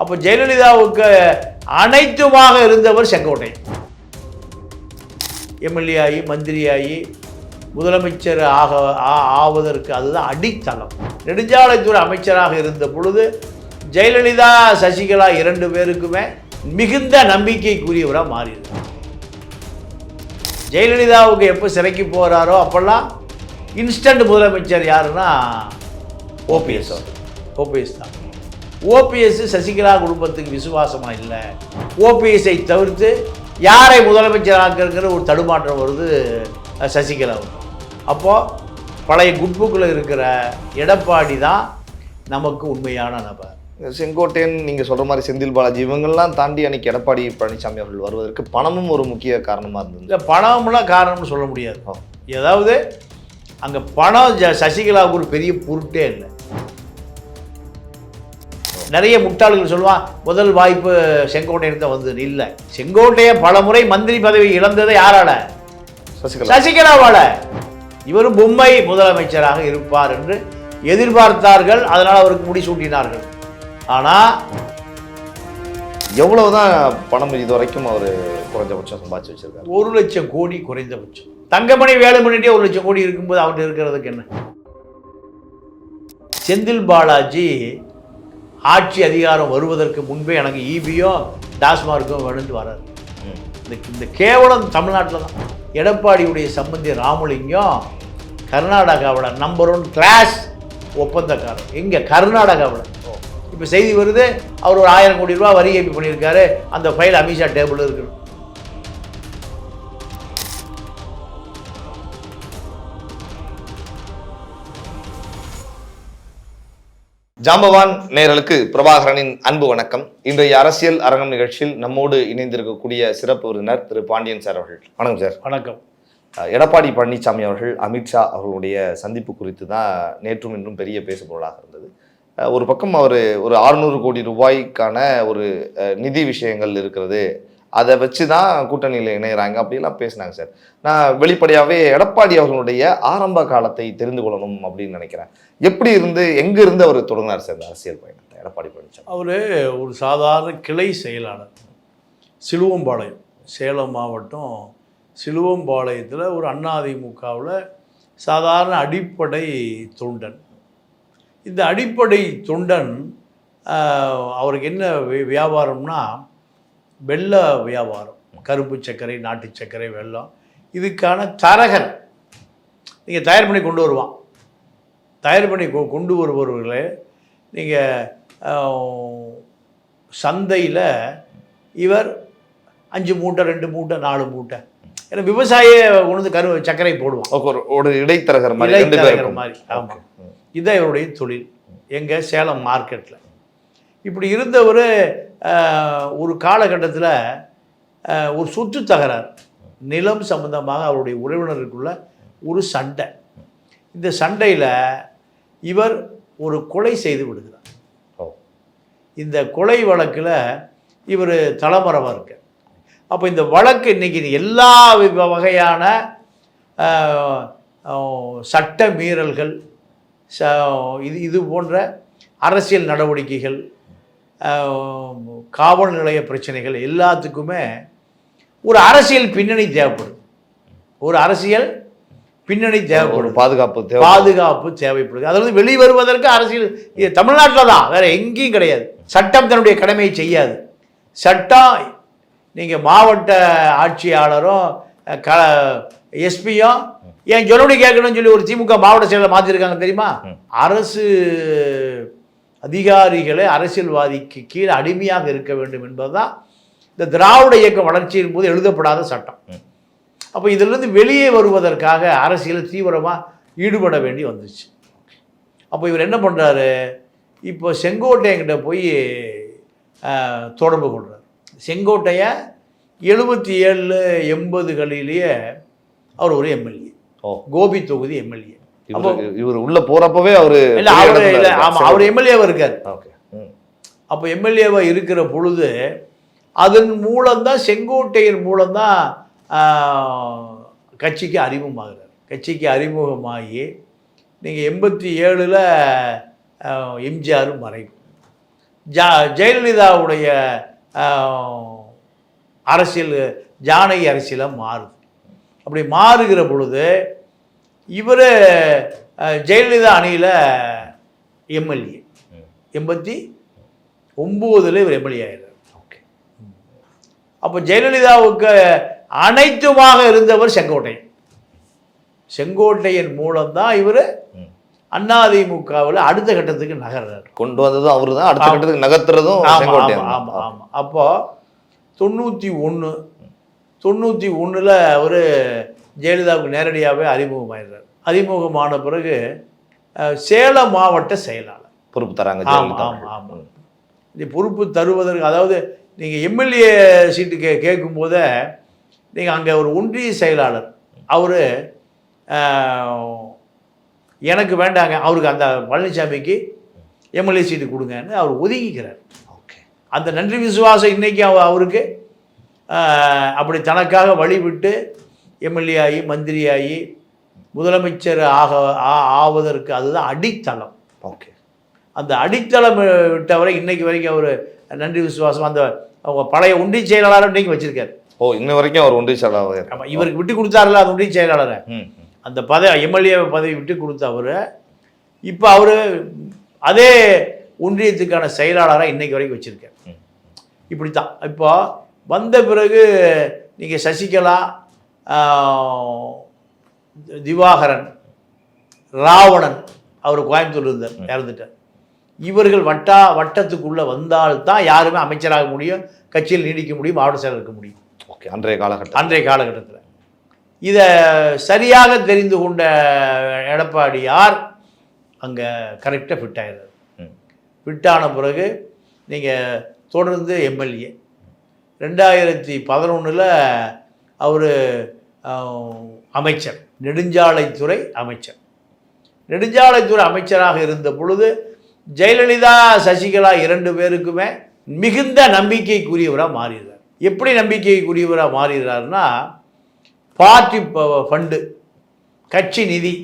அப்போ ஜெயலலிதாவுக்கு அனைத்துமாக இருந்தவர் செங்கோட்டையன். எம்எல்ஏ ஆகி மந்திரியாகி முதலமைச்சர் ஆவதற்கு அதுதான் அடித்தளம். நெடுஞ்சாலைத்துறை அமைச்சராக இருந்த பொழுது ஜெயலலிதா சசிகலா 2 பேருக்குமே மிகுந்த நம்பிக்கைக்குரியவராக மாறியிருக்கார். ஜெயலலிதாவுக்கு எப்போ சிறைக்கு போகிறாரோ அப்போல்லாம் இன்ஸ்டன்ட் முதலமைச்சர் யாருன்னா ஓபிஎஸ் தான். ஓபிஎஸ் சசிகலா குடும்பத்துக்கு விசுவாசமாக இல்லை. ஓபிஎஸ்ஸை தவிர்த்து யாரை முதலமைச்சராக்குங்கிற ஒரு தடுமாற்றம் வருது சசிகலாவுக்கு. அப்போது பழைய குட்புக்கில் இருக்கிற எடப்பாடி தான் நமக்கு உண்மையான நபர். செங்கோட்டையன் நீங்கள் சொல்கிற மாதிரி செந்தில் பாலாஜி இவங்கெல்லாம் தாண்டி அன்றைக்கி எடப்பாடி பழனிசாமி அவர்கள் வருவதற்கு பணமும் ஒரு முக்கிய காரணமாக இருந்தது. இல்லை, பணம்லாம் காரணம்னு சொல்ல முடியாது. ஏதாவது அங்கே பணம் சசிகலாவுக்கு ஒரு பெரிய பொருட்டே இல்லை. நிறைய முட்டாள்கள் சொல்லுவான் முதல் வாய்ப்பு செங்கோட்டையன் தான் வந்தது. இல்லை, செங்கோட்டையன் பல முறை மந்திரி பதவி இழந்ததை யாரால? சசிகலாவால. இவரும் பொம்மை முதலமைச்சராக இருப்பார் என்று எதிர்பார்த்தார்கள். அதனால் அவருக்கு முடிசூட்டினார்கள். ஆனால் எவ்வளவுதான் பணம் இது வரைக்கும் அவர் குறைஞ்சபட்சம் சம்பாதிச்சு வச்சிருக்காரு? 1 லட்சம் கோடி குறைந்தபட்சம். தங்கமணி வேலுமணிட்டே 1 லட்சம் கோடி இருக்கும்போது அவர்கிட்ட இருக்கிறதுக்கு என்ன? செந்தில் பாலாஜி ஆட்சி அதிகாரம் வருவதற்கு முன்பே எனக்கு ஈபியும் டாஸ்மார்க்கும் வேணும்னு வராது. இந்த கேவலம் தமிழ்நாட்டில் தான். எடப்பாடியுடைய சம்பந்தி ராமலிங்கம் கர்நாடகாவில் நம்பர் 1 கிளாஸ் ஒப்பந்தக்காரர். எங்கே? கர்நாடகாவில். இப்போ செய்தி வருது, அவர் ஒரு 1000 கோடி ரூபா வரி ஏற்பி பண்ணியிருக்காரு. அந்த ஃபைல் அமித்ஷா டேபிள் இருக்கணும். ஜாம்பவான் நேயர்களுக்கு பிரபாகரனின் அன்பு வணக்கம். இன்றைய அரசியல் அரங்கம் நிகழ்ச்சியில் நம்மோடு இணைந்திருக்கக்கூடிய சிறப்பு விருந்தினர் திரு பாண்டியன் சார் அவர்கள். வணக்கம் சார். வணக்கம். எடப்பாடி பழனிசாமி அவர்கள் அமித்ஷா அவர்களுடைய சந்திப்பு குறித்து தான் நேற்றும் இன்றும் பெரிய பேசுபொருளாக இருந்தது. ஒரு பக்கம் அவர் ஒரு 600 கோடி ரூபாய்க்கான ஒரு நிதி விஷயங்கள் இருக்கிறது, அதை வச்சு தான் கூட்டணியில் இணைகிறாங்க அப்படிலாம் பேசினாங்க சார். நான் வெளிப்படையாகவே எடப்பாடி அவர்களுடைய ஆரம்ப காலத்தை தெரிந்து கொள்ளணும் அப்படின்னு நினைக்கிறேன். எப்படி இருந்து எங்கே இருந்து அவர் தொடங்கினார் சார் இந்த அரசியல் பயணத்தை எடப்பாடி பழனிசாமி? அவர் ஒரு சாதாரண கிளை செயலாளர். சிலுவம்பாளையம், சேலம் மாவட்டம் சிலுவம்பாளையத்தில் ஒரு அதிமுகவில் சாதாரண அடிப்படை தொண்டன். இந்த அடிப்படை தொண்டன் அவருக்கு என்ன வியாபாரம்னா வெள்ள வியாபாரம். கருப்பு சர்க்கரை, நாட்டு சர்க்கரை, வெல்லம், இதுக்கான தரகர் நீங்கள் தயார் பண்ணி கொண்டு வருவான். தயார் பண்ணி கொண்டு வருபவர்களே நீங்கள் சந்தையில் இவர் 5 மூட்டை, 2 மூட்டை, 4 மூட்டை, ஏன்னா விவசாயியை கொண்டு சர்க்கரை போடுவான். ஒரு இடைத்தரகர் மாதிரி. ஆமாம், இதுதான் இவருடைய தொழில். எங்கள் சேலம் மார்க்கெட்டில் இப்படி இருந்தவர் ஒரு காலகட்டத்தில் ஒரு சொத்து தகராறு, நிலம் சம்பந்தமாக அவருடைய உறவினருக்குள்ள ஒரு சண்டை. இந்த சண்டையில் இவர் ஒரு கொலை செய்து விடுகிறார். இந்த கொலை வழக்கில் இவர் தலைமறைவாக இருக்க. அப்போ இந்த வழக்கு இன்றைக்கி எல்லா வகையான சட்ட மீறல்கள், இது போன்ற அரசியல் நடவடிக்கைகள், காவல் நிலைய பிரச்சனைகள் எல்லாத்துக்குமே ஒரு அரசியல் பின்னணி தேவைப்படும். ஒரு அரசியல் பின்னணி தேவைப்படும், பாதுகாப்பு தேவைப்படுது. அதாவது வெளிவருவதற்கு அரசியல் இது தமிழ்நாட்டில் தான், வேற எங்கேயும் கிடையாது. சட்டம் தன்னுடைய கடமையை செய்யாது. சட்டம் நீங்கள் மாவட்ட ஆட்சியாளரும் எஸ்பியும் ஏன் சொன்னபடி கேட்கணும்னு சொல்லி ஒரு திமுக மாவட்ட செயலர் மாற்றிருக்காங்க தெரியுமா? அரசு அதிகாரிகளை அரசியல்வாதிக்கு கீழே அடிமையாக இருக்க வேண்டும் என்பதுதான் இந்த திராவிட இயக்க வளர்ச்சியின் போது எழுதப்படாத சட்டம். அப்போ இதிலிருந்து வெளியே வருவதற்காக அரசியல் தீவிரமாக ஈடுபட வேண்டி வந்துச்சு. அப்போ இவர் என்ன பண்ணுறாரு, இப்போ செங்கோட்டையன்கிட்ட போய் தொடர்பு கொள்கிறார். செங்கோட்டையை 77, 80களிலேயே அவர் ஒரு எம்எல்ஏ, கோபி தொகுதி எம்எல்ஏ. இவர் உள்ள போறப்பவே அவரு அவர் எம்எல்ஏவா இருக்காரு. அப்போ எம்எல்ஏவா இருக்கிற பொழுது அதன் மூலம்தான், செங்கோட்டையன் மூலம்தான் கட்சிக்கு அறிமுகமாகிறார். கட்சிக்கு அறிமுகமாகி நீங்கள் 87ல் எம்ஜிஆர் மறைவு, ஜெயலலிதாவுடைய அரசியல் ஜானகி அரசியலாக மாறுது. அப்படி மாறுகிற பொழுது இவர் ஜெயலலிதா அணியில் எம்எல்ஏ 89 இவர் எம்எல்ஏ ஆகிறார். ஓகே. அப்போ ஜெயலலிதாவுக்கு அனைத்துமாக இருந்தவர் செங்கோட்டையன் மூலம்தான் இவர் அதிமுகவில் அடுத்த கட்டத்துக்கு நகர்றார். கொண்டு வந்ததும் அவரு தான், அடுத்த கட்டத்துக்கு நகர்த்துறதும் செங்கோட்டையன். ஆமாம் ஆமாம். அப்போ 91 அவர் ஜெயலலிதாவுக்கு நேரடியாகவே அறிமுகமாயிடுறார். அறிமுகமான பிறகு சேலம் மாவட்ட செயலாளர் பொறுப்பு தராங்க. ஆமாம் ஆமாம். இந்த பொறுப்பு தருவதற்கு, அதாவது நீங்கள் எம்எல்ஏ சீட்டு கேட்கும் போதே நீங்கள் அங்கே ஒரு ஒன்றிய செயலாளர் அவர் எனக்கு வேண்டாங்க, அவருக்கு அந்த பழனிசாமிக்கு எம்எல்ஏ சீட்டு கொடுங்கன்னு அவர் ஒதுங்கிக்கிறார். ஓகே. அந்த நன்றி விசுவாசம் இன்றைக்கி அவருக்கு அப்படி தனக்காக வழிவிட்டு எம்எல்ஏ ஆகி மந்திரியாகி முதலமைச்சர் ஆவதற்கு அதுதான் அடித்தளம். ஓகே. அந்த அடித்தளம் விட்டவரை இன்னைக்கு வரைக்கும் அவர் நன்றி விசுவாசம் அந்த அவங்க பழைய ஒன்றிய செயலாளர் இன்னைக்கு வச்சிருக்காரு. இன்ன வரைக்கும் அவர் ஒன்றிய செயலாளர். ஆமாம், இவருக்கு விட்டு கொடுத்தாருல அந்த ஒன்றிய செயலாளரை, அந்த எம்எல்ஏ பதவி விட்டு கொடுத்த அவர் இப்போ அவர் அதே ஒன்றியத்துக்கான செயலாளராக இன்னைக்கு வரைக்கும் வச்சிருக்காரு. இப்படித்தான். இப்போ வந்த பிறகு நீங்கள் சசிகலா, திவாகரன், ராவணன், அவர் கோயம்புத்தூர் இருந்தார், இறந்துட்டார். இவர்கள் வட்டத்துக்குள்ளே வந்தால்தான் யாருமே அமைச்சராக முடியும், கட்சியில் நீடிக்க முடியும், மாவட்ட செயலர் இருக்க முடியும். ஓகே. அன்றைய காலகட்டத்தில் இதை சரியாக தெரிந்து கொண்ட எடப்பாடியார் அங்கே கரெக்டாக ஃபிட் ஆகிடுறார். ஃபிட்டான பிறகு நீங்கள் தொடர்ந்து எம்எல்ஏ 2011 அவர் அமைச்சர், நெடுஞ்சாலைத்துறை அமைச்சராக இருந்த பொழுது ஜெயலலிதா சசிகலா 2 பேருக்குமே மிகுந்த நம்பிக்கைக்குரியவராக மாறிடுறார். எப்படி நம்பிக்கைக்குரியவராக மாறிடுறாருன்னா, பார்ட்டி ஃபண்டு, கட்சி நிதி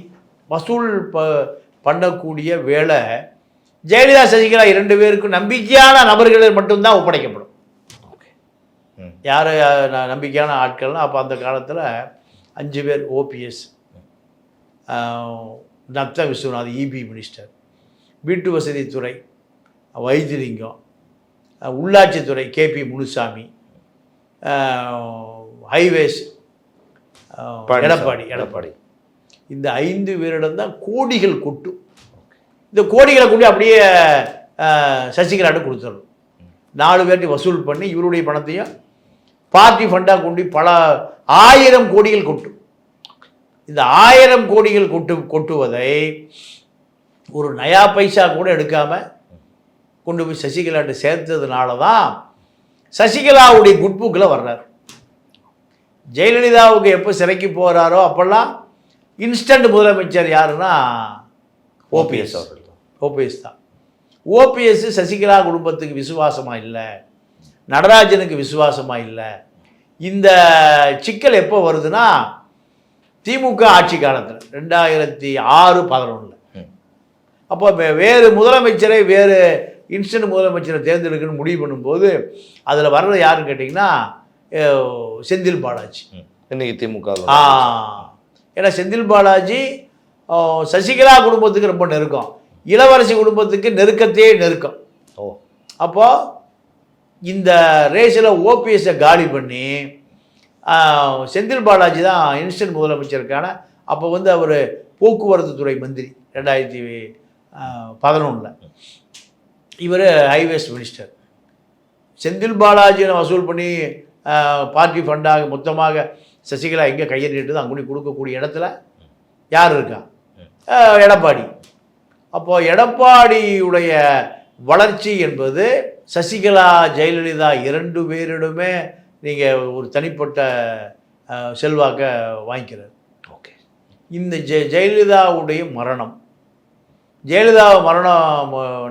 வசூல் பண்ணக்கூடிய வேலை ஜெயலலிதா சசிகலா 2 பேருக்கும் நம்பிக்கையான நபர்கள் மட்டும்தான் ஒப்படைக்கப்படும். யார் நம்பிக்கையான ஆட்கள்னால், அப்போ அந்த காலத்தில் 5 பேர்: ஓபிஎஸ், நத்த விஸ்வநாத் இபி மினிஸ்டர், வீட்டு வசதித்துறை வைத்திலிங்கம், உள்ளாட்சித்துறை கேபி முனுசாமி, ஹைவேஸ் எடப்பாடி. இந்த 5 பேரிடம்தான் கோடிகள் கொட்டும். இந்த கோடிகளை கொண்டு அப்படியே சசிகலாட்டு கொடுத்துடணும். 4 பேர்ட்டி வசூல் பண்ணி இவருடைய பணத்தையும் பார்ட்டி ஃபண்டாக கொண்டு பல 1000 கோடிகள் கொட்டும். இந்த 1000 கோடிகள் கொட்டுவதை ஒரு நயா பைசா கூட எடுக்காமல் கொண்டு போய் சசிகலாட்டு சேர்த்ததுனால தான் சசிகலாவுடைய குட்புக்கில் வர்றார். ஜெயலலிதாவுக்கு எப்போ சிறைக்கு போகிறாரோ அப்போல்லாம் இன்ஸ்டன்ட் முதலமைச்சர் யாருன்னா ஓபிஎஸ் தான். ஓபிஎஸ் சசிகலா குடும்பத்துக்கு விசுவாசமாக இல்லை, நடராஜனுக்கு விசுவாசமாக இல்லை. இந்த சிக்கல் எப்போ வருதுன்னா திமுக ஆட்சி காலத்தில் 2006-11. அப்போ வேறு முதலமைச்சரை, வேறு இன்ஸ்டன்ட் முதலமைச்சரை தேர்ந்தெடுக்கணும்னு முடிவு பண்ணும்போது அதில் வர்றது யாருன்னு கேட்டிங்கன்னா செந்தில் பாலாஜி. இன்னைக்கு திமுக. ஏன்னா செந்தில் பாலாஜி சசிகலா குடும்பத்துக்கு ரொம்ப நெருக்கம், இளவரசி குடும்பத்துக்கு நெருக்கம். அப்போது இந்த ரேஸில் ஓபிஎஸ்ஸை காலி பண்ணி செந்தில் பாலாஜி தான் இன்ஸ்டன்ட் முதலமைச்சருக்கான, அப்போ அவர் போக்குவரத்து துறை மந்திரி 2011. இவர் ஹைவேஸ் மினிஸ்டர். செந்தில் பாலாஜியை வசூல் பண்ணி பார்ட்டி ஃபண்டாக மொத்தமாக சசிகலா எங்கே கையை நீட்டுது அங்கே கொடுக்கக்கூடிய இடத்துல யார் இருக்கா? எடப்பாடி. அப்போது எடப்பாடியுடைய வளர்ச்சி என்பது சசிகலா ஜெயலலிதா 2 பேரிடமே நீங்கள் ஒரு தனிப்பட்ட செல்வாக்க வாங்கிக்கிறார். ஓகே. இந்த ஜெயலலிதாவுடைய மரணம்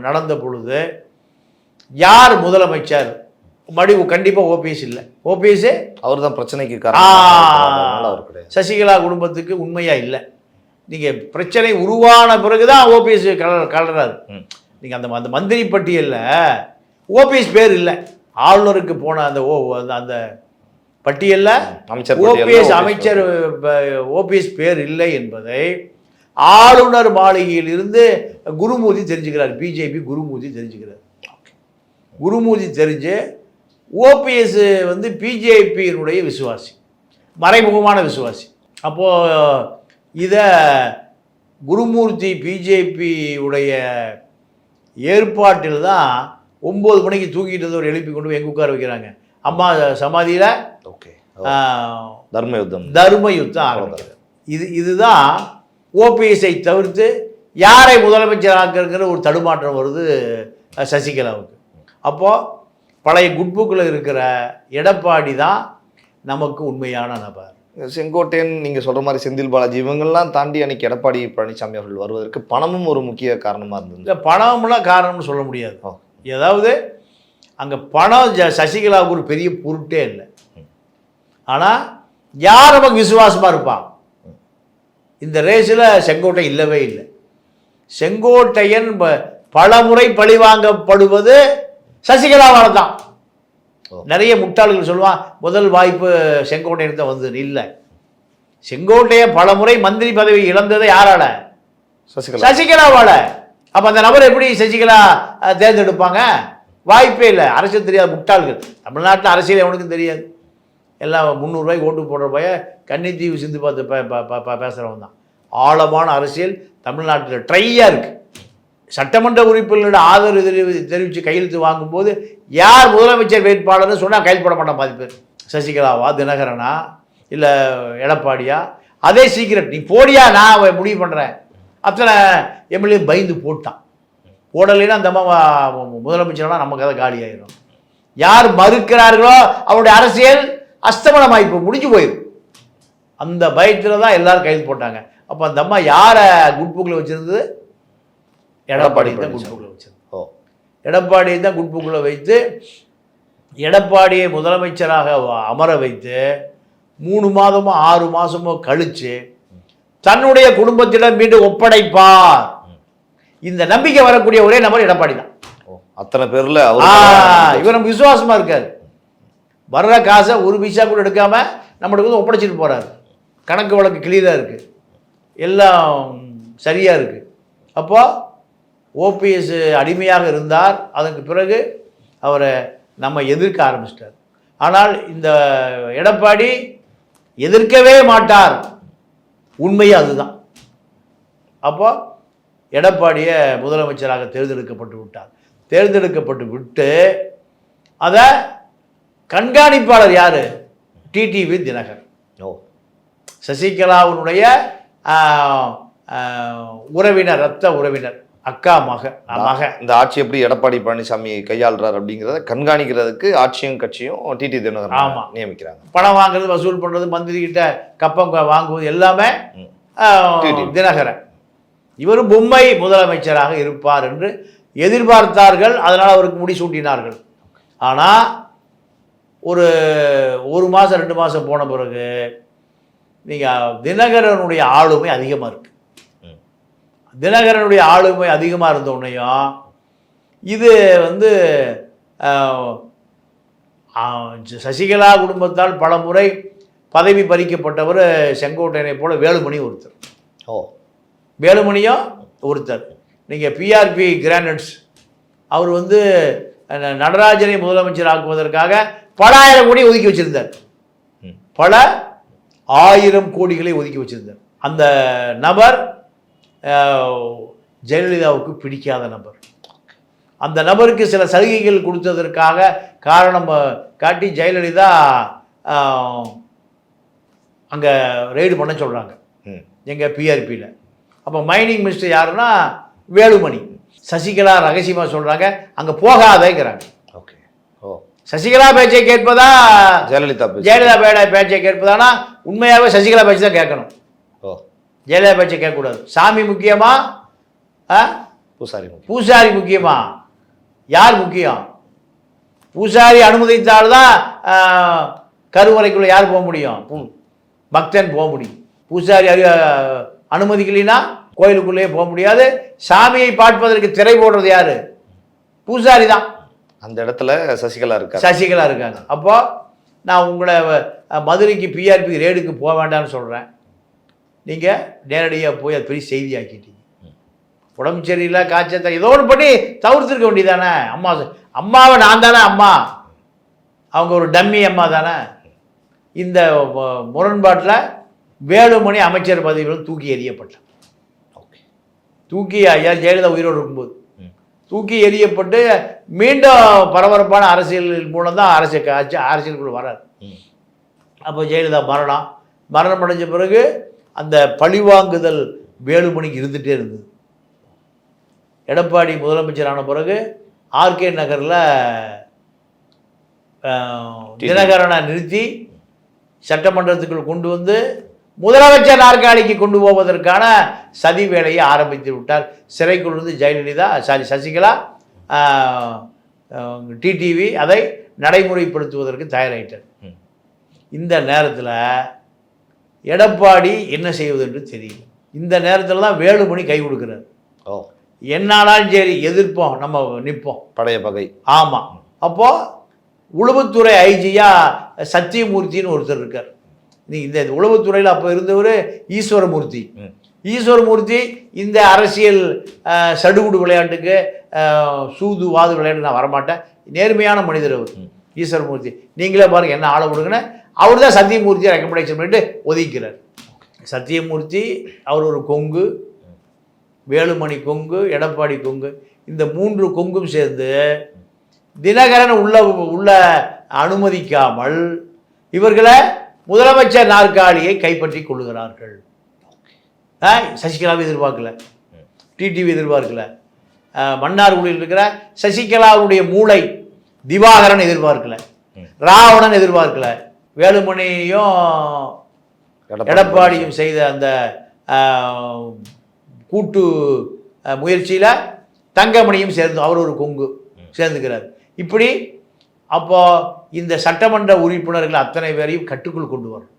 நடந்த பொழுது யார் முதலமைச்சர்? கண்டிப்பாக ஓபிஎஸ் இல்லை. ஓபிஎஸ்ஸே அவர் தான் பிரச்சனைக்கு காரணம். சசிகலா குடும்பத்துக்கு உண்மையாக இல்லை. நீங்கள் பிரச்சனை உருவான பிறகு தான் ஓபிஎஸ் கலறாரு. நீங்கள் அந்த மந்திரி பட்டியலில் ஓபிஎஸ் பேர் இல்லை. ஆளுநருக்கு போன அந்த அந்த பட்டியலில் ஓபிஎஸ் அமைச்சர் ஓபிஎஸ் பேர் இல்லை என்பதை ஆளுநர் மாளிகையில் இருந்து குருமூர்த்தி தெரிஞ்சுக்கிறார். பிஜேபி குருமூர்த்தி தெரிஞ்சுக்கிறார். குருமூர்த்தி தெரிஞ்சு ஓபிஎஸ் வந்து பிஜேபியினுடைய விசுவாசி, மறைமுகமான விசுவாசி. அப்போது இதை குருமூர்த்தி பிஜேபி உடைய ஏற்பாட்டில் தான் 9 மணிக்கு தூங்கிட்டு ஒரு எழுப்பி கொண்டு போய் எங்கே உட்கார வைக்கிறாங்க, அம்மா சமாதியில். ஓகே, தர்ம யுத்தம் ஆரம்பிக்கிறது. இதுதான் ஓபிஎஸ்ஐ தவிர்த்து யாரை முதலமைச்சராக்குங்கிற ஒரு தடுமாற்றம் வருது சசிகலாவுக்கு. அப்போது பழைய குட்புக்கில் இருக்கிற எடப்பாடி தான் நமக்கு உண்மையான நபர். செங்கோட்டையன் நீங்கள் சொல்கிற மாதிரி செந்தில் பாலாஜி இவங்கெல்லாம் தாண்டி அன்னைக்கு எடப்பாடி பழனிசாமி அவர்கள் வருவதற்கு பணமும் ஒரு முக்கிய காரணமாக இருந்தது. இல்லை, பணம்லாம் காரணம்னு சொல்ல முடியாது. ஏதாவது அங்கே பணம் சசிகலாவுக்கு ஒரு பெரிய பொருட்டே இல்லை. ஆனால் யார் நமக்கு விசுவாசமாக இருப்பான்? இந்த ரேஸில் செங்கோட்டையன் இல்லவே இல்லை. செங்கோட்டையன் பல முறை பழிவாங்கப்படுவது சசிகலாவால் தான். நிறைய முட்டாள்கள் சொல்லுவான் முதல் வாய்ப்பு செங்கோட்டையன் தான் வந்தது. இல்லை, செங்கோட்டையன் பல முறை மந்திரி பதவி இழந்ததை யாரால? சசிகலாவால. அப்போ அந்த நபர் எப்படி சசிகலா தேர்ந்தெடுப்பாங்க? வாய்ப்பே இல்லை. அரசியல் தெரியாத முட்டாள்கள். தமிழ்நாட்டில் அரசியல் எவனுக்கும் தெரியாது. எல்லாம் 300 ரூபாய்க்கு ஓட்டு போடுற போய கன்னித்தீவு சிந்து பார்த்து பேசுகிறவன் தான். ஆழமான அரசியல் தமிழ்நாட்டில் ட்ரையாக இருக்குது. சட்டமன்ற உறுப்பினர்களோட ஆதரவு தெரிவித்து கையெழுத்து வாங்கும்போது யார் முதலமைச்சர் வேட்பாளர்னு சொன்னால் கையில் போட மாட்டான் பாதி பேர். சசிகலாவா, தினகரனா, இல்லை எடப்பாடியா? அதே சீக்கிரம் நீ போடியா, நான் முடிவு பண்ணுறேன். அத்தனை எம்எல்ஏ பயந்து போட்டான். போடலைன்னா அந்த முதலமைச்சர்னா நம்ம கதை காலி ஆயிடும். யார் மறுக்கிறார்களோ அவருடைய அரசியல் அஸ்தமனம் ஆகிப்போ முடிஞ்சு போயிடும். அந்த பயத்தில் தான் எல்லாரும் கையில் போட்டாங்க. அப்போ அந்த அம்மா யாரை குட்புக்கில் வச்சுருந்தது? எடப்பாடி தான் குட்புக்கில் வச்சிருந்தது. எடப்பாடியை தான் குட்புக்கில் வைத்து எடப்பாடியை முதலமைச்சராக அமர வைத்து 3 மாதமோ 6 மாதமோ கழித்து தன்னுடைய குடும்பத்திடம் மீண்டும் ஒப்படைப்பார். இந்த நம்பிக்கை வரக்கூடிய ஒரே நபர் எடப்பாடி தான். அத்தனை பேர்ல இவர் நம்ம விசுவாசமா இருக்காரு. வர்ற காசை ஒரு பைசா கூட எடுக்காம நம்மளுக்கு வந்து ஒப்படைச்சிட்டு போறாரு. கணக்கு வழக்கு கிளியராக இருக்கு, எல்லாம் சரியா இருக்கு. அப்போ ஓபிஎஸ் அடிமையாக இருந்தார். அதற்கு பிறகு அவரை நம்ம எதிர்க்க ஆரம்பிச்சிட்டார். ஆனால் இந்த எடப்பாடி எதிர்க்கவே மாட்டார். உண்மையே அதுதான். அப்போ எடப்பாடியை முதலமைச்சராக தேர்ந்தெடுக்கப்பட்டு விட்டார். தேர்ந்தெடுக்கப்பட்டு விட்டு அதை கண்காணிப்பாளர் யாரு? டிடிவி தினகர். சசிகலாவினுடைய உறவினர், ரத்த உறவினர், அக்கா மக. இந்த ஆட்சி எப்படி எடப்பாடி பழனிசாமி கையாளுறார் அப்படிங்கிறத கண்காணிக்கிறதுக்கு ஆட்சியும் கட்சியும் டிடி தினகர் நியமிக்கிறாங்க. பணம் வாங்குறது, வசூல் பண்றது, மந்திரி கிட்ட கப்பம் வாங்குவது எல்லாமே தினகரன். இவரும் பொம்மை முதலமைச்சராக இருப்பார் என்று எதிர்பார்த்தார்கள். அதனால் அவருக்கு முடிசூட்டினார்கள். ஆனால் ஒரு மாதம் 2 மாதம் போன பிறகு நீங்கள் தினகரனுடைய ஆளுமை அதிகமாக இருக்கு. தினகரனுடைய ஆளுமை அதிகமாக இருந்த உடனேயும் இது வந்து சசிகலா குடும்பத்தால் பல முறை பதவி பறிக்கப்பட்டவர் செங்கோட்டையனை போல வேலுமணி ஒருத்தர். வேலுமணியும் ஒருத்தர். நீங்கள் பிஆர்பி கிரானைட்ஸ் அவர் வந்து நடராஜனை முதலமைச்சர் ஆக்குவதற்காக பல 1000 கோடி ஒதுக்கி வச்சிருந்தார். பல 1000 கோடிகளை ஒதுக்கி வச்சிருந்தார். அந்த நபர் ஜெயலலிதாவுக்கு பிடிக்காத நபர். அந்த நபருக்கு சில சலுகைகள் கொடுத்ததற்காக காரணம் காட்டி ஜெயலலிதா அங்கே ரெய்டு பண்ண சொல்கிறாங்க எங்கள் பிஆர்பியில். அப்போ மைனிங் மினிஸ்டர் யாருன்னா வேலுமணி. சசிகலா ரகசியமாக சொல்கிறாங்க அங்கே போகாதேங்கிறாங்க. ஓகே, சசிகலா பேச்சை கேட்பதா ஜெயலலிதா பேச்சை கேட்பதானா? உண்மையாகவே சசிகலா பேச்சு தான் கேட்கணும். ஜெயலலிதா பேச்சை கேட்கக்கூடாது. சாமி முக்கியமா, பூசாரி முக்கியமா? யார் முக்கியம்? பூசாரி அனுமதித்தால்தான் கருவறைக்குள்ள யார் போக முடியும்? பக்தன் போக முடியும். பூசாரி அனுமதிக்கலைன்னா கோயிலுக்குள்ளேயே போக முடியாது. சாமியை பார்ப்பதற்கு திரை போடுறது யாரு? பூசாரி தான். அந்த இடத்துல சசிகலா இருக்காங்க. அப்போ நான் உங்களை மதுரைக்கு பிஆர்பி ரேடுக்கு போக வேண்டாம்னு சொல்கிறேன். நீங்கள் நேரடியாக போய் அது பெரிய செய்தியாக்கிட்டீங்க. உடம்பு சரியில்லை, காய்ச்சல், ஏதோ ஒன்று பண்ணி தவிர்த்துருக்க வேண்டியதானே. அம்மாவை நான் தானே அம்மா, அவங்க ஒரு டம்மி அம்மா தானே. இந்த முரண்பாட்டில் வேலுமணி அமைச்சர் பதவிகளும் தூக்கி எறியப்பட்டார். தூக்கி ஐயா ஜெயலலிதா உயிரோடு இருக்கும்போது தூக்கி எறியப்பட்டு மீண்டும் பரபரப்பான அரசியல் மூலம் தான் அரசியலுக்குள்ள வராது. அப்போ ஜெயலலிதா மரணம் அடைஞ்ச பிறகு அந்த பழிவாங்குதல் வேலுமணிக்கு இருந்துகிட்டே இருந்தது. எடப்பாடி முதலமைச்சரான பிறகு ஆர்கே நகரில் தினகரனை நிறுத்தி சட்டமன்றத்துக்குள் கொண்டு வந்து முதலமைச்சர் நாற்காலிக்கு கொண்டு போவதற்கான சதி வேலையை ஆரம்பித்து விட்டார். சிறைக்குள்ளிருந்து ஜெயலலிதா சசிகலா டிடிவி அதை நடைமுறைப்படுத்துவதற்கு தயாராகிட்டார். இந்த நேரத்தில் எடப்பாடி என்ன செய்வது என்று தெரியல. இந்த நேரத்தில் தான் வேலுமணி கை கொடுக்குறார். என்னாலும் சரி எதிர்ப்போம், நம்ம நிற்போம், பழைய பகை. ஆமாம். அப்போது உளவுத்துறை ஐஜியா சத்தியமூர்த்தின்னு ஒருத்தர் இருக்கார். இந்த உளவுத்துறையில் அப்போ இருந்தவர் ஈஸ்வரமூர்த்தி இந்த அரசியல் சடுகுடு விளையாட்டுக்கு சூது வாது விளையாட்டு நான் வரமாட்டேன், நேர்மையான மனிதர் அவர் ஈஸ்வரமூர்த்தி. நீங்களே பாருங்கள் என்ன ஆளை கொடுங்கன்னு அவர் தான் சத்தியமூர்த்தியை ரெக்கமெண்டேஷன் பண்ணிட்டு ஒதுக்கிறார். சத்தியமூர்த்தி அவர் ஒரு கொங்கு, வேலுமணி கொங்கு, எடப்பாடி கொங்கு, இந்த 3 கொங்கும் சேர்ந்து தினகரன் உள்ள அனுமதிக்காமல் இவர்களை முதலமைச்சர் நாற்காலியை கைப்பற்றி கொள்ளுகிறார்கள். சசிகலாவை எதிர்பார்க்கல, டிடிவி எதிர்பார்க்கல, மன்னார்குடியில் இருக்கிற சசிகலாவுடைய மூளை திவாகரன் எதிர்பார்க்கல, ராவணன் எதிர்பார்க்கல, வேலுமணியும் எடப்பாடியும் செய்த அந்த கூட்டு முயற்சியில் தங்கமணியும் சேர்ந்து அவர் ஒரு கொங்கு சேர்ந்துக்கிறார். இப்படி அப்போ இந்த சட்டமன்ற உறுப்பினர்கள் அத்தனை பேரையும் கட்டுக்குள் கொண்டு வரணும்.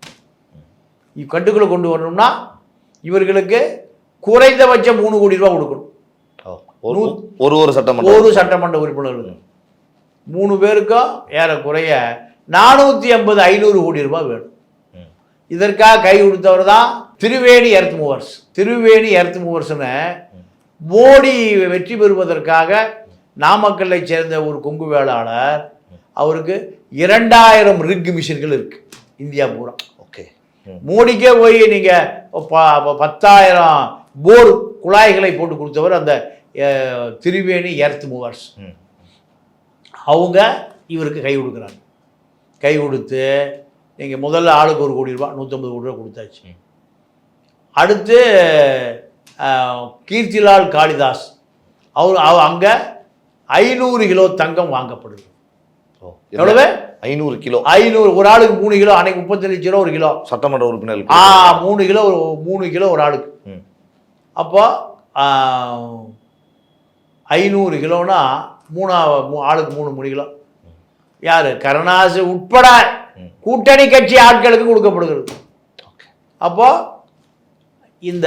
கட்டுக்குள் கொண்டு வரணும்னா இவர்களுக்கு குறைந்தபட்சம் 3 கோடி ரூபா கொடுக்கணும். ஒரு சட்டமன்ற உறுப்பினர்களுக்கு 3 பேருக்கும் ஏறக்குறைய 450-500 கோடி ரூபாய் வேணும். இதற்காக கை கொடுத்தவர் தான் திருவேணி எர்த் மூவர்ஸ்னு மோடி வெற்றி பெறுவதற்காக நாமக்கல்லை சேர்ந்த ஒரு கொங்கு வேளாளர், அவருக்கு 2000 ரிக் மிஷின்கள் இருக்கு இந்தியா பூரா. மோடிக்கே போய் நீங்க 10,000 போர் குழாய்களை போட்டு கொடுத்தவர் அந்த திருவேணி எர்த் மூவர்ஸ். அவங்க இவருக்கு கை கொடுக்குறாங்க. கை கொடுத்து நீங்கள் முதல்ல ஆளுக்கு 1 கோடி ரூபா 150 கோடி ரூபா கொடுத்தாச்சு. அடுத்து கீர்த்திலால் காளிதாஸ் அவர் அங்கே 500 கிலோ தங்கம் வாங்கப்படுது. எவ்வளவு? 500 கிலோ. ஒரு ஆளுக்கு 3 கிலோ. அன்னைக்கு 35 ரூபா 1 கிலோ சட்டமன்ற உறுப்பினர். 3 கிலோ ஒரு ஆளுக்கு. அப்போ 500 கிலோனா ஆளுக்கு 3 கிலோ. யாரு? கருணாசு உட்பட கூட்டணி கட்சி ஆட்களுக்கு கொடுக்கப்படுகிறது. அப்போ இந்த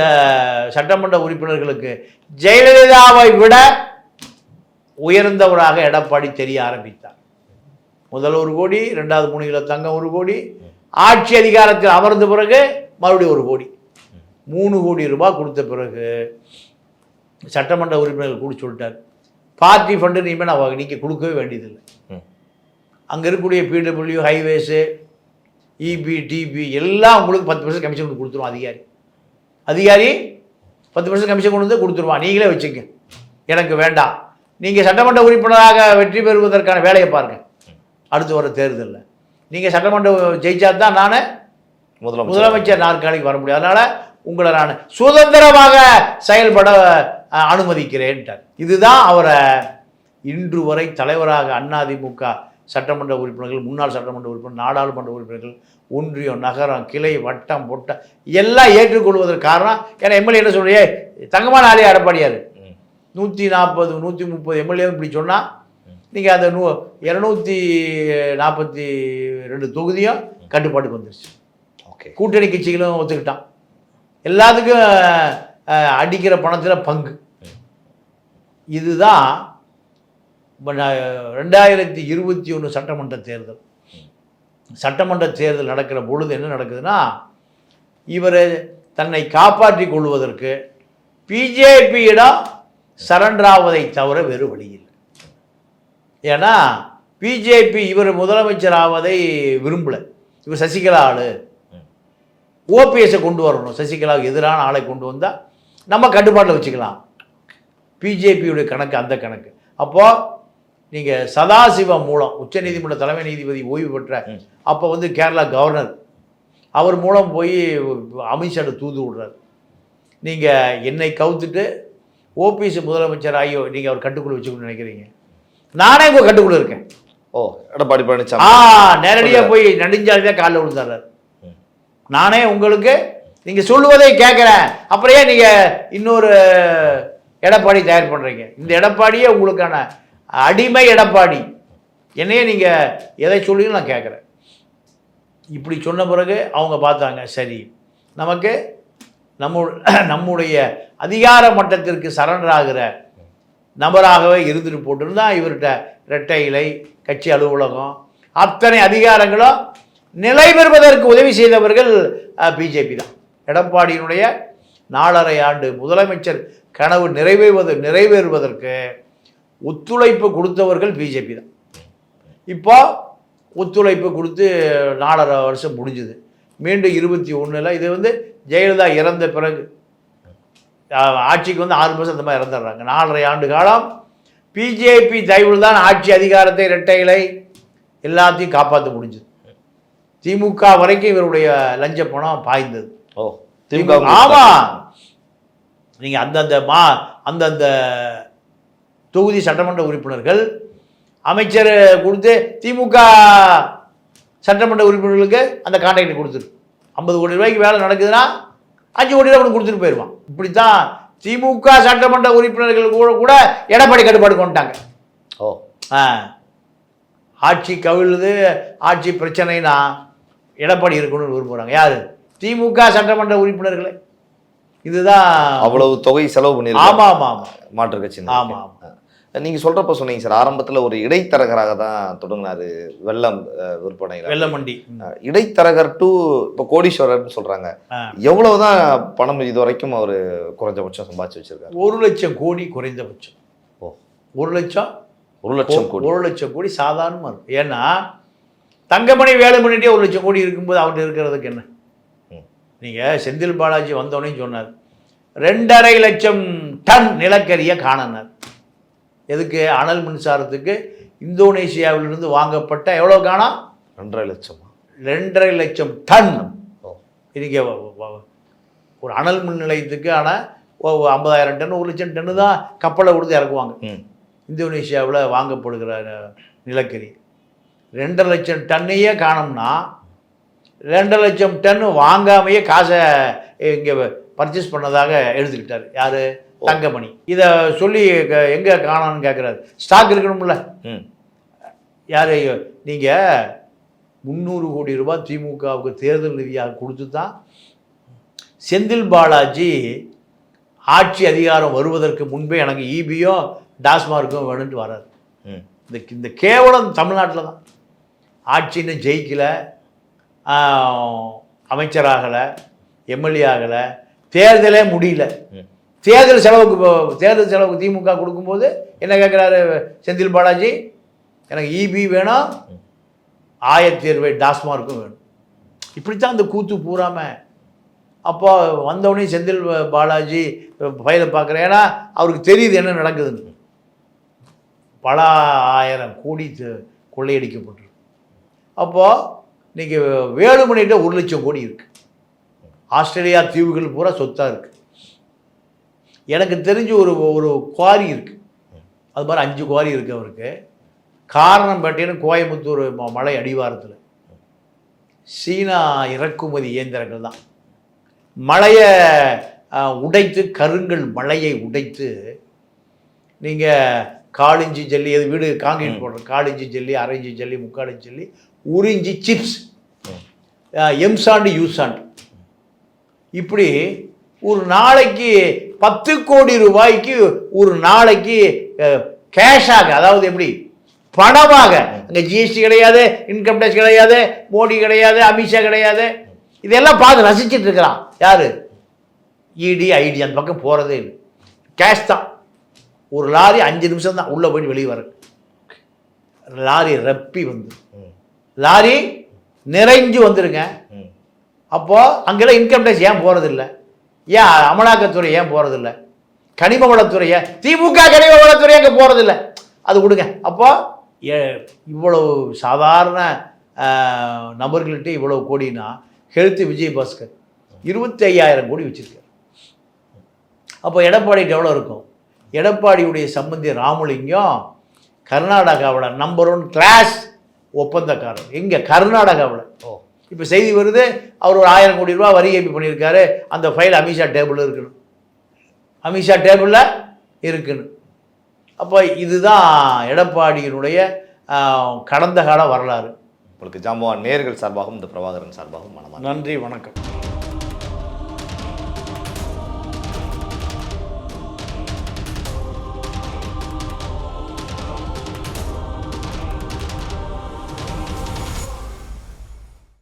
சட்டமன்ற உறுப்பினர்களுக்கு ஜெயலலிதாவை விட உயர்ந்தவராக எடப்பாடி தெரிய ஆரம்பித்தார். முதல் 1 கோடி, 2வது 3 கிலோ தங்கம் 1 கோடி, ஆட்சி அதிகாரத்தில் அமர்ந்த பிறகு மறுபடியும் 1 கோடி, 3 கோடி ரூபாய் கொடுத்த பிறகு சட்டமன்ற உறுப்பினர்கள் கூட சொல்லிட்டார், பார்ட்டி ஃபண்டு இனிமேல் நான் நீங்கள் கொடுக்கவே வேண்டியதில்லை. அங்கே இருக்கக்கூடிய பிடபிள்யூ, ஹைவேஸு, இபி, டிபி எல்லாம் உங்களுக்கு 10% கமிஷன் கொடுத்துருவோம். அதிகாரி 10% கமிஷன் கொண்டு வந்து கொடுத்துருவான், நீங்களே வச்சுங்க, எனக்கு வேண்டாம். நீங்கள் சட்டமன்ற உறுப்பினராக வெற்றி பெறுவதற்கான வேலையை பாருங்கள். அடுத்து வர தேர்தலில் நீங்கள் சட்டமன்றம் ஜெயிச்சா தான் நான் முதலமைச்சர் நாற்காலிக்கு வர முடியும். அதனால் உங்களை நான் சுதந்திரமாக செயல்பட அனுமதிக்கிறேன்ட்டார். இதுதான் அவரை இன்று வரை தலைவராக அதிமுக சட்டமன்ற உறுப்பினர்கள், முன்னாள் சட்டமன்ற உறுப்பினர், நாடாளுமன்ற உறுப்பினர்கள், ஒன்றியம், நகரம், கிளை, வட்டம், பொட்டம் எல்லாம் ஏற்றுக்கொள்வதற்கு காரணம். ஏன்னா எம்எல்ஏ என்ன சொல்றியே, தங்கமான ஆளே எடப்பாடியார் 140 130 எம்எல்ஏ இப்படி சொன்னால் நீங்கள் அந்த 242 தொகுதியும் கட்டுப்பாட்டுக்கு வந்துருச்சு. கூட்டணி கட்சிகளும் ஒத்துக்கிட்டான். எல்லாத்துக்கும் அடிக்கிற பணத்தில் பங்கு. இதுதான் 2021 சட்டமன்ற தேர்தல் நடக்கிற பொழுது என்ன நடக்குதுன்னா, இவர் தன்னை காப்பாற்றிக் கொள்வதற்கு பிஜேபியிடம் சரண்டர் ஆவதை தவிர வேறு வழி இல்லை. ஏன்னா பிஜேபி இவர் முதலமைச்சர் ஆவதை விரும்பலை. இவர் சசிகலா ஆளு, ஓபிஎஸை கொண்டு வரணும், சசிகலாவுக்கு எதிரான ஆளை கொண்டு வந்தால் நம்ம கட்டுப்பாட்டில் வச்சுக்கலாம். பிஜேபியுடைய கணக்கு அந்த கணக்கு. அப்போது நீங்கள் சதாசிவம் மூலம் உச்சநீதிமன்ற தலைமை நீதிபதி ஓய்வு பெற்ற அப்போ கேரளா கவர்னர் அவர் மூலம் போய் அமித்ஷாட்ட தூது விடுறார். நீங்கள் என்னை கவுத்துட்டு ஓபிஎஸ் முதலமைச்சர் ஆகியோ நீங்கள் அவர் கட்டுக்குள்ள வச்சுக்கணும்னு நினைக்கிறீங்க, நானே உங்கள் கட்டுக்குள்ள இருக்கேன். எடப்பாடி பழனிசாமி நேரடியாக போய் நெடுஞ்சாலையாக காலில் விழுந்தார். நானே உங்களுக்கு நீங்கள் சொல்லுவதை கேட்குறேன், அப்புறம் ஏன் நீங்கள் இன்னொரு எடப்பாடி தயார் பண்ணுறீங்க? இந்த எடப்பாடியே உங்களுக்கான அடிமை எடப்பாடி, என்னையே நீங்கள் எதை சொல்லுங்க நான் கேட்குறேன். இப்படி சொன்ன பிறகு அவங்க பார்த்தாங்க, சரி நமக்கு நம்முடைய அதிகார மட்டத்திற்கு சரண்டர் ஆகிற நபராகவே இருந்துட்டு போட்டுருந்தா இவர்கிட்ட இரட்டை இலை, கட்சி அலுவலகம், அத்தனை அதிகாரங்களும் நிலை பெறுவதற்கு உதவி செய்தவர்கள் பிஜேபி தான். எடப்பாடியினுடைய 4.5 ஆண்டு முதலமைச்சர் கனவு நிறைவேறுவதற்கு ஒத்துழைப்பு கொடுத்தவர்கள் பிஜேபி தான். இப்போ ஒத்துழைப்பு கொடுத்து 4.5 வருஷம் முடிஞ்சுது. மீண்டும் 21 இது ஜெயலலிதா இறந்த பிறகு ஆட்சிக்கு 6 மாதம் அந்த மாதிரி இறந்துடுறாங்க. 4.5 ஆண்டு காலம் பிஜேபி தயவில் தான் ஆட்சி அதிகாரத்தை, இரட்டை இலை எல்லாத்தையும் காப்பாற்ற முடிஞ்சது. திமுக வரைக்கும் இவருடைய லஞ்ச பணம் பாய்ந்தது. ஆமா, நீங்க அந்தந்த தொகுதி சட்டமன்ற உறுப்பினர்கள் அமைச்சர் கொடுத்து திமுக சட்டமன்ற உறுப்பினர்களுக்கு அந்த கான்ட்ராக்ட் கொடுத்துரு. 50 கோடி ரூபாய்க்கு வேலை நடக்குதுன்னா 5 கோடி ரூபாய் கொடுத்துட்டு போயிடுவான். இப்படித்தான் திமுக சட்டமன்ற உறுப்பினர்கள் கூட எடப்பாடி கட்டுப்பாடு கொண்டுட்டாங்க. ஆட்சி கவிழுது, ஆட்சி பிரச்சனைனா எடப்பாடி இருக்கணும்னு விரும்புகிறாங்க. யாரு? திமுக சட்டமன்ற உறுப்பினர்களே. இதுதான் அவ்வளவு தொகை செலவு பண்ணி. ஆமா ஆமா ஆமா, மாற்று கட்சி. ஆமா ஆமா, நீங்க சொல்றப்ப சொன்னீங்க சார், ஆரம்பத்துல ஒரு இடைத்தரகராக தான் தொடங்கினாரு வெள்ளம் விற்பனை, வெள்ளமண்டி. இடைத்தரகர் டு இப்போ கோடீஸ்வரர்னு சொல்றாங்க. எவ்வளவுதான் பணம் இது வரைக்கும் அவரு குறைஞ்சபட்சம் சம்பாதிச்சு வச்சிருக்காரு? 1 லட்சம் கோடி குறைந்தபட்சம். 1 லட்சம் கோடி. 1 லட்சம் கோடி சாதாரணமா இருக்கும். ஏன்னா தங்கமணி வேலை பண்ணிட்டே 1 லட்சம் கோடி இருக்கும்போது அவர்கிட்ட இருக்கிறதுக்கு என்ன? நீங்க செந்தில் பாலாஜி வந்தோடனே சொன்னார் 2.5 லட்சம் டன் நிலக்கரியை காணனார். எதுக்கு? அனல் மின்சாரத்துக்கு இந்தோனேசியாவிலிருந்து வாங்கப்பட்ட எவ்வளோ காணோம்? 2.5 லட்சமா? 2.5 லட்சம் டன். இதுங்க ஒரு அனல் மின் நிலையத்துக்கு ஆனால் 50,000 டன், 1 லட்சம் டன்னு தான் கப்பலை கொடுத்து இறக்குவாங்க. இந்தோனேசியாவில் வாங்கப்படுகிற நிலக்கரி 2.5 லட்சம் டன்னையே காணோம்னா 2.5 லட்சம் டன் வாங்காமையே காசை இங்கே பர்ச்சேஸ் பண்ணதாக எடுத்துக்கிட்டார். யார்? தங்கமணி. இதை சொல்லி எங்கே காணான்னு கேட்குறாரு. ஸ்டாக் இருக்கணும்ல. யார்? நீங்கள் 300 கோடி ரூபாய் திமுகவுக்கு தேர்தல் நிதியாக கொடுத்து தான் செந்தில் பாலாஜி ஆட்சி அதிகாரம் வருவதற்கு முன்பே எனக்கு ஈபியும் டாஸ்மார்க்கும் வேணும்ட்டு வராது. இந்த கேவலம் தமிழ்நாட்டில் தான். ஆட்சின்னு ஜெயிக்கலை, அமைச்சராகலை, எம்எல்ஏ ஆகலை, தேர்தலே முடியல. தேர்தல் செலவுக்கு திமுக கொடுக்கும்போது என்ன கேட்குறாரு செந்தில் பாலாஜி? எனக்கு இபி வேணும், ஆயத்தேர்வை டாஸ்மார்க்கும் வேணும். இப்படித்தான் அந்த கூத்து பூராம. அப்போ வந்தவுடனே செந்தில் பாலாஜி ஃபைலை பார்க்குறேன். ஏன்னா அவருக்கு தெரியுது என்ன நடக்குதுன்னு. பல 1000 கோடி கொள்ளையடிக்கப்பட்டிருக்கு. அப்போது நீங்கள் வேலுமணிகிட்ட 1 லட்சம் கோடி இருக்குது. ஆஸ்திரேலியா தீவுகள் பூரா சொத்தாக இருக்குது. எனக்கு தெரிஞ்சு ஒரு குவாரி இருக்குது. அது மாதிரி 5 குவாரி இருக்குது அவருக்கு. காரணம் பார்த்தீங்கன்னா கோயம்புத்தூர் மலை அடிவாரத்தில் சீனா இறக்குமதி இயந்திரங்கள் தான் மலையை உடைத்து, கருங்கல் மலையை உடைத்து நீங்கள் காலிஞ்சி ஜல்லி, அது வீடு காங்கிரீட் போடுற காலிஞ்சி ஜல்லி, அரைஞ்சி ஜல்லி, முக்காலிஞ்சி ஜல்லி, உறிஞ்சி சிப்ஸ், எம்சாண்டு, யூசாண்டு, இப்படி ஒரு நாளைக்கு 10 கோடி ரூபாய்க்கு ஒரு நாளைக்கு கேஷாக, அதாவது எப்படி பணமாக. அங்கே ஜிஎஸ்டி கிடையாது, இன்கம் டேக்ஸ் கிடையாது, மோடி கிடையாது, அமித்ஷா கிடையாது. இதெல்லாம் பார்த்து ரசிச்சுட்டு இருக்கிறான் யாரு? இடி ஐடி அந்த பக்கம் போகிறதே இல்லை. கேஷ் தான். ஒரு லாரி 5 நிமிஷம் தான் உள்ளே போய் வெளியே வர. லாரி ரப்பி வந்து லாரி நிறைஞ்சு வந்துருங்க. அப்போது அங்கெல்லாம் இன்கம் டேக்ஸ் ஏன் போகிறதில்ல? ஏன் அமலாக்கத்துறை ஏன் போகிறதில்ல? கனிம வளத்துறை ஏன்? திமுக கனிம வளத்துறை அங்கே போகிறதில்ல. அது கொடுங்க. அப்போ இவ்வளவு சாதாரண நபர்கள்ட்ட இவ்வளவு கோடினா ஹெல்த் விஜயபாஸ்கர் 25,000 கோடி வச்சுருக்காரு. அப்போ எடப்பாடிக்கு எவ்வளோ இருக்கும்? எடப்பாடியுடைய சம்பந்தி ராமலிங்கம் கர்நாடகாவில் நம்பர் 1 கிளாஸ் ஒப்பந்தக்காரர். எங்கே? கர்நாடகாவில். இப்போ செய்தி வருது, அவர் ஒரு 1000 கோடி ரூபா வரி ஏற்பி பண்ணியிருக்காரு. அந்த ஃபைல் அமித்ஷா டேபிளில் இருக்கணும். அமித்ஷா டேபிளில் இருக்குன்னு. அப்போ இதுதான் எடப்பாடியினுடைய கடந்த கால வரலாறு. உங்களுக்கு ஜாம்பவான் நேயர்கள் சார்பாகவும் இந்த பிரபாகரன் சார்பாகவும் மனமார்ந்த நன்றி, வணக்கம்.